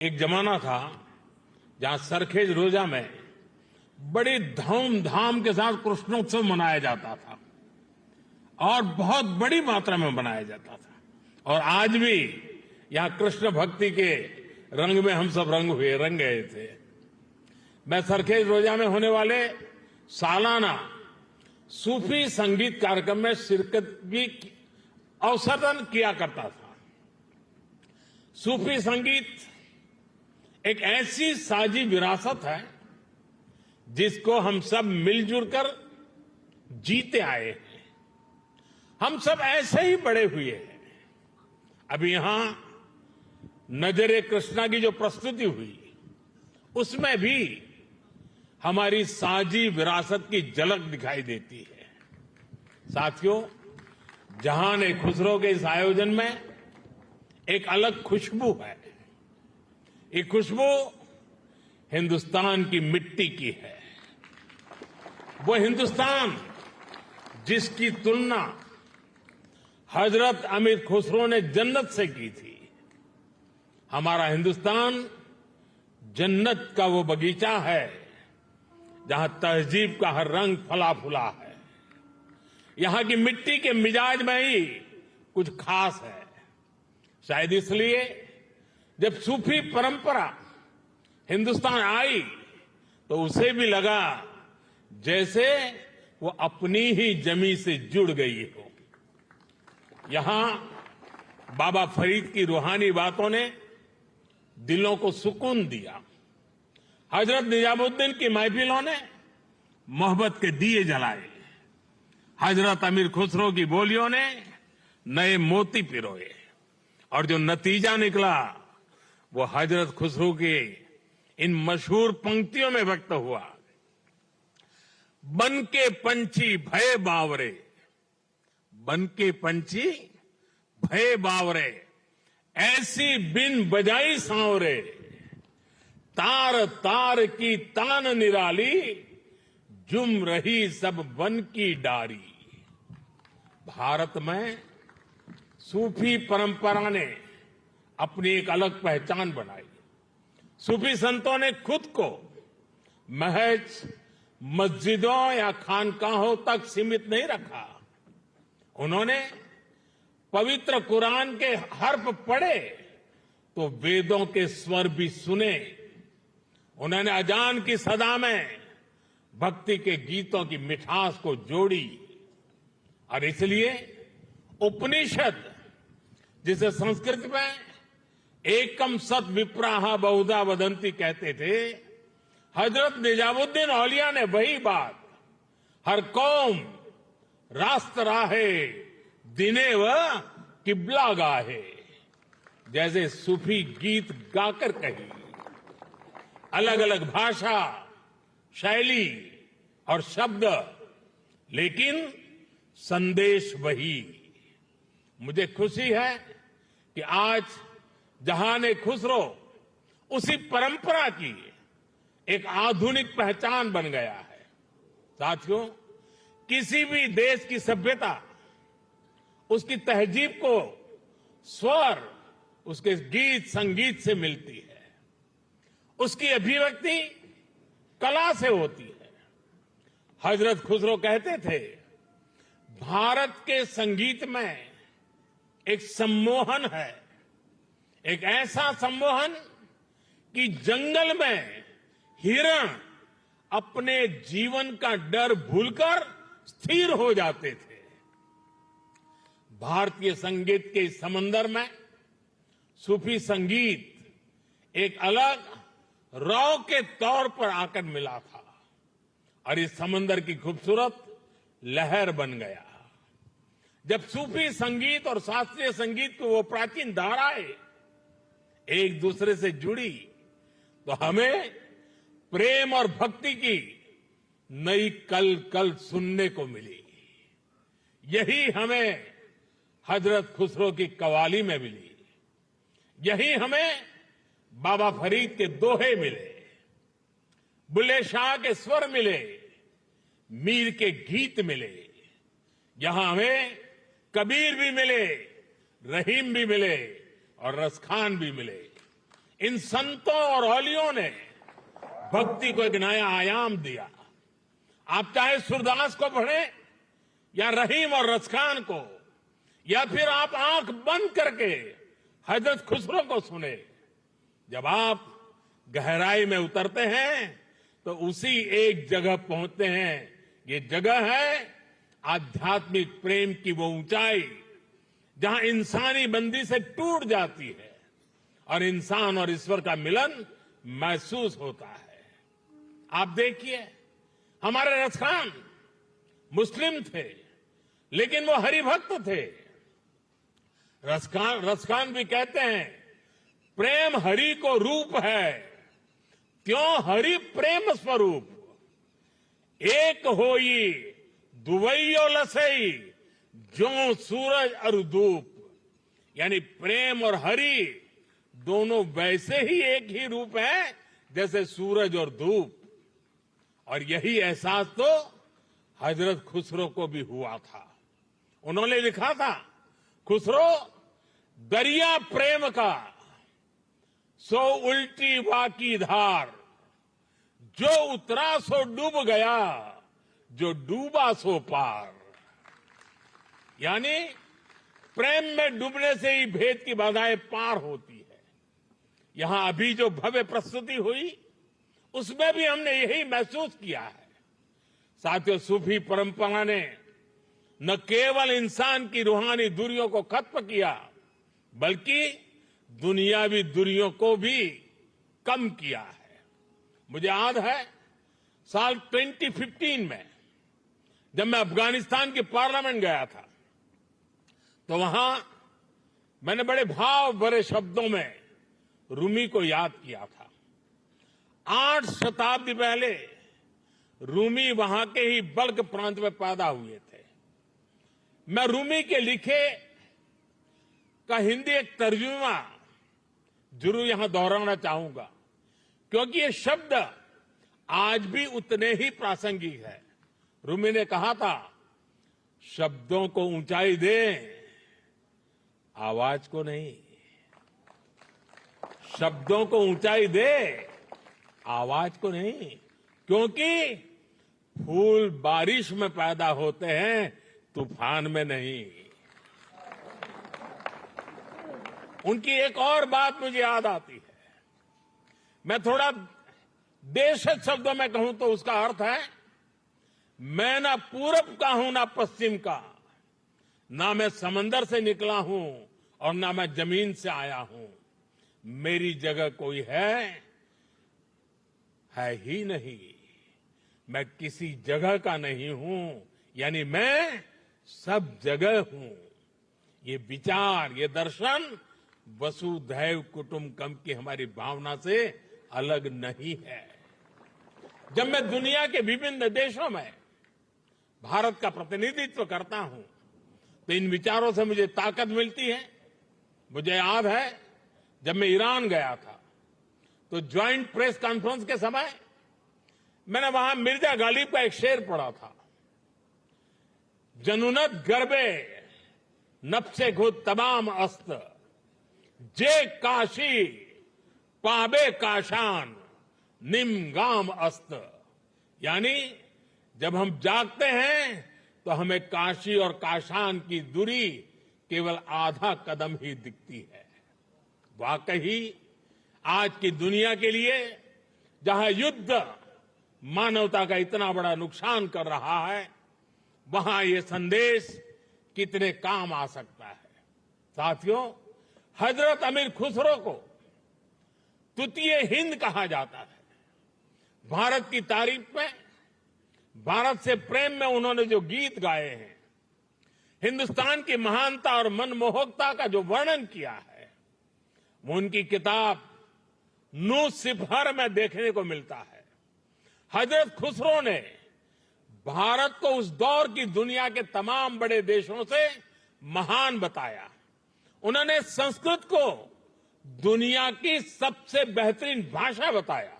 एक जमाना था जहां सरखेज रोजा में बड़ी धूमधाम के साथ कृष्णोत्सव मनाया जाता था और बहुत बड़ी मात्रा में मनाया जाता था। और आज भी यहां कृष्ण भक्ति के रंग में हम सब रंग गए थे। मैं सरखेज रोजा में होने वाले सालाना सूफी संगीत कार्यक्रम में शिरकत भी अवसर किया करता था। सूफी संगीत एक ऐसी साझी विरासत है जिसको हम सब मिलजुल कर जीते आए हैं। हम सब ऐसे ही बड़े हुए हैं। अभी यहां नजरे कृष्णा की जो प्रस्तुति हुई उसमें भी हमारी साझी विरासत की झलक दिखाई देती है। साथियों, जहान खुसरो के इस आयोजन में एक अलग खुशबू है। ये खुशबू हिंदुस्तान की मिट्टी की है। वो हिंदुस्तान जिसकी तुलना हजरत अमीर खुसरो ने जन्नत से की थी। हमारा हिंदुस्तान जन्नत का वो बगीचा है जहां तहजीब का हर रंग फला फूला है। यहां की मिट्टी के मिजाज में ही कुछ खास है। शायद इसलिए जब सूफी परंपरा हिंदुस्तान आई तो उसे भी लगा जैसे वो अपनी ही जमी से जुड़ गई हो। यहां बाबा फरीद की रूहानी बातों ने दिलों को सुकून दिया। हजरत निजामुद्दीन की महफिलों ने मोहब्बत के दिए जलाए। हजरत अमीर खुसरो की बोलियों ने नए मोती पिरोए और जो नतीजा निकला वो हजरत खुसरो के इन मशहूर पंक्तियों में व्यक्त हुआ। बन के पंछी भय बावरे, बन के पंछी भय बावरे, ऐसी बिन बजाई सांवरे, तार तार की तान निराली, जुम रही सब वन की डारी। भारत में सूफी परंपरा ने अपनी एक अलग पहचान बनाई। सूफी संतों ने खुद को महज मस्जिदों या खानकाहों तक सीमित नहीं रखा। उन्होंने पवित्र कुरान के हर्फ पढ़े तो वेदों के स्वर भी सुने। उन्होंने अजान की सदा में भक्ति के गीतों की मिठास को जोड़ी। और इसलिए उपनिषद, जिसे संस्कृत में एकम सत विप्राहा बहुधा वदंती कहते थे, हजरत निजामुद्दीन औलिया ने वही बात हर कौम रास्त राहे दिने व किबला गाहे जैसे सूफी गीत गाकर कही। अलग अलग भाषा, शैली और शब्द, लेकिन संदेश वही। मुझे खुशी है कि आज जहान खुसरो उसी परंपरा की एक आधुनिक पहचान बन गया है। साथियों, किसी भी देश की सभ्यता उसकी तहजीब को स्वर उसके गीत संगीत से मिलती है। उसकी अभिव्यक्ति कला से होती है। हजरत खुसरो कहते थे, भारत के संगीत में एक सम्मोहन है, एक ऐसा सम्मोहन कि जंगल में हिरण अपने जीवन का डर भूलकर स्थिर हो जाते थे। भारतीय संगीत के इस समंदर में सूफी संगीत एक अलग रौ के तौर पर आकर मिला था और इस समंदर की खूबसूरत लहर बन गया। जब सूफी संगीत और शास्त्रीय संगीत की वो प्राचीन धाराएं एक दूसरे से जुड़ी तो हमें प्रेम और भक्ति की नई कल सुनने को मिली। यही हमें हजरत खुसरो की कवाली में मिली। यही हमें बाबा फरीद के दोहे मिले, बुल्ले शाह के स्वर मिले, मीर के गीत मिले। यहां हमें कबीर भी मिले, रहीम भी मिले और रसखान भी मिले। इन संतों और औलियों ने भक्ति को एक नया आयाम दिया। आप चाहे सूरदास को पढ़ें या रहीम और रसखान को, या फिर आप आंख बंद करके हजरत खुसरो को सुने, जब आप गहराई में उतरते हैं तो उसी एक जगह पहुंचते हैं। ये जगह है आध्यात्मिक प्रेम की वो ऊंचाई जहां इंसानी बंदी से टूट जाती है और इंसान और ईश्वर का मिलन महसूस होता है। आप देखिए, हमारे रसखान मुस्लिम थे, लेकिन वो हरिभक्त थे। रसखान भी कहते हैं, प्रेम हरि को रूप है, क्यों हरि प्रेम स्वरूप। एक होई दुवैयो लसई, जो सूरज और धूप। यानी प्रेम और हरि दोनों वैसे ही एक ही रूप है जैसे सूरज और धूप। और यही एहसास तो हजरत खुसरो को भी हुआ था। उन्होंने लिखा था, खुसरो दरिया प्रेम का सो उल्टी वाकी धार, जो उतरा सो डूब गया, जो डूबा सो पार। यानी प्रेम में डूबने से ही भेद की बाधाएं पार होती है। यहां अभी जो भव्य प्रस्तुति हुई उसमें भी हमने यही महसूस किया है। साथियों, सूफी परंपरा ने न केवल इंसान की रूहानी दूरियों को खत्म किया, बल्कि दुनियावी दूरियों को भी कम किया है। मुझे याद है साल 2015 में जब मैं अफगानिस्तान की पार्लियामेंट गया था, तो वहां मैंने बड़े भाव भरे शब्दों में रूमी को याद किया था। 8 शताब्दी पहले रूमी वहां के ही बल्ख प्रांत में पैदा हुए थे। मैं रूमी के लिखे का हिंदी एक तर्जुमा जरूर यहां दोहराना चाहूंगा, क्योंकि ये शब्द आज भी उतने ही प्रासंगिक है। रूमी ने कहा था, शब्दों को ऊंचाई दे, आवाज को नहीं। शब्दों को ऊंचाई दे, आवाज को नहीं, क्योंकि फूल बारिश में पैदा होते हैं, तूफान में नहीं। उनकी एक और बात मुझे याद आती है। मैं थोड़ा देशज शब्दों में कहूं तो उसका अर्थ है, मैं ना पूरब का हूं ना पश्चिम का, ना मैं समंदर से निकला हूं और ना मैं जमीन से आया हूं। मेरी जगह कोई है ही नहीं। मैं किसी जगह का नहीं हूं, यानी मैं सब जगह हूं। ये विचार, ये दर्शन वसुधैव कुटुंबकम की हमारी भावना से अलग नहीं है। जब मैं दुनिया के विभिन्न देशों में भारत का प्रतिनिधित्व करता हूं, तो इन विचारों से मुझे ताकत मिलती है। मुझे याद है जब मैं ईरान गया था, तो ज्वाइंट प्रेस कॉन्फ्रेंस के समय मैंने वहां मिर्जा गालिब का एक शेर पढ़ा था, जनुनत गर्बे नफ्से खुद तमाम अस्त, जे काशी पाबे काशान निम गाम अस्त। यानी जब हम जागते हैं तो हमें काशी और काशान की दूरी केवल आधा कदम ही दिखती है। वाकई आज की दुनिया के लिए, जहां युद्ध मानवता का इतना बड़ा नुकसान कर रहा है, वहां ये संदेश कितने काम आ सकता है। साथियों, हजरत अमीर खुसरो को तृतीय हिंद कहा जाता है। भारत की तारीफ में, भारत से प्रेम में उन्होंने जो गीत गाए हैं, हिंदुस्तान की महानता और मनमोहकता का जो वर्णन किया है, वो उनकी किताब नू सिफहर में देखने को मिलता है। हजरत खुसरो ने भारत को उस दौर की दुनिया के तमाम बड़े देशों से महान बताया। उन्होंने संस्कृत को दुनिया की सबसे बेहतरीन भाषा बताया।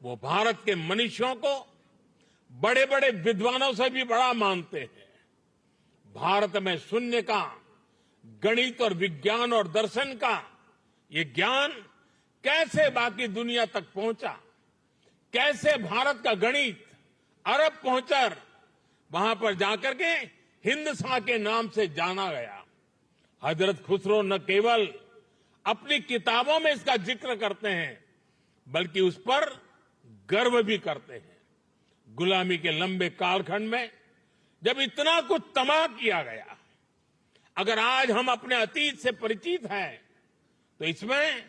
वो भारत के मनुष्यों को बड़े बड़े विद्वानों से भी बड़ा मानते हैं। भारत में शून्य का, गणित और विज्ञान और दर्शन का ये ज्ञान कैसे बाकी दुनिया तक पहुंचा, कैसे भारत का गणित अरब पहुंचकर वहां पर जाकर के हिंदसा के नाम से जाना गया। हजरत खुसरो न केवल अपनी किताबों में इसका जिक्र करते हैं, बल्कि उस पर गर्व भी करते हैं। गुलामी के लंबे कालखंड में जब इतना कुछ तबाह किया गया, अगर आज हम अपने अतीत से परिचित हैं, तो इसमें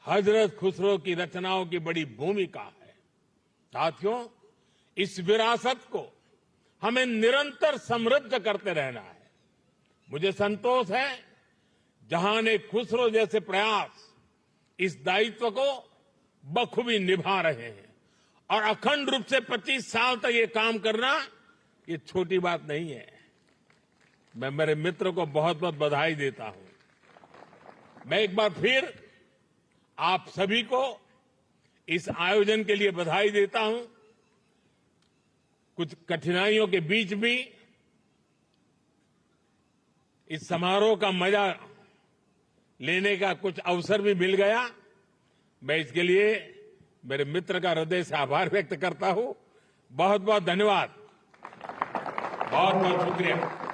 हजरत खुसरो की रचनाओं की बड़ी भूमिका है। साथियों, इस विरासत को हमें निरंतर समृद्ध करते रहना है। मुझे संतोष है जहां खुसरो जैसे प्रयास इस दायित्व को बखूबी निभा रहे हैं, और अखंड रूप से 25 साल तक ये काम करना ये छोटी बात नहीं है। मैं मेरे मित्र को बहुत बहुत बधाई देता हूं। मैं एक बार फिर आप सभी को इस आयोजन के लिए बधाई देता हूं। कुछ कठिनाइयों के बीच भी इस समारोह का मजा लेने का कुछ अवसर भी मिल गया। मैं इसके लिए मेरे मित्र का हृदय से आभार व्यक्त करता हूं। बहुत बहुत धन्यवाद, बहुत बहुत शुक्रिया।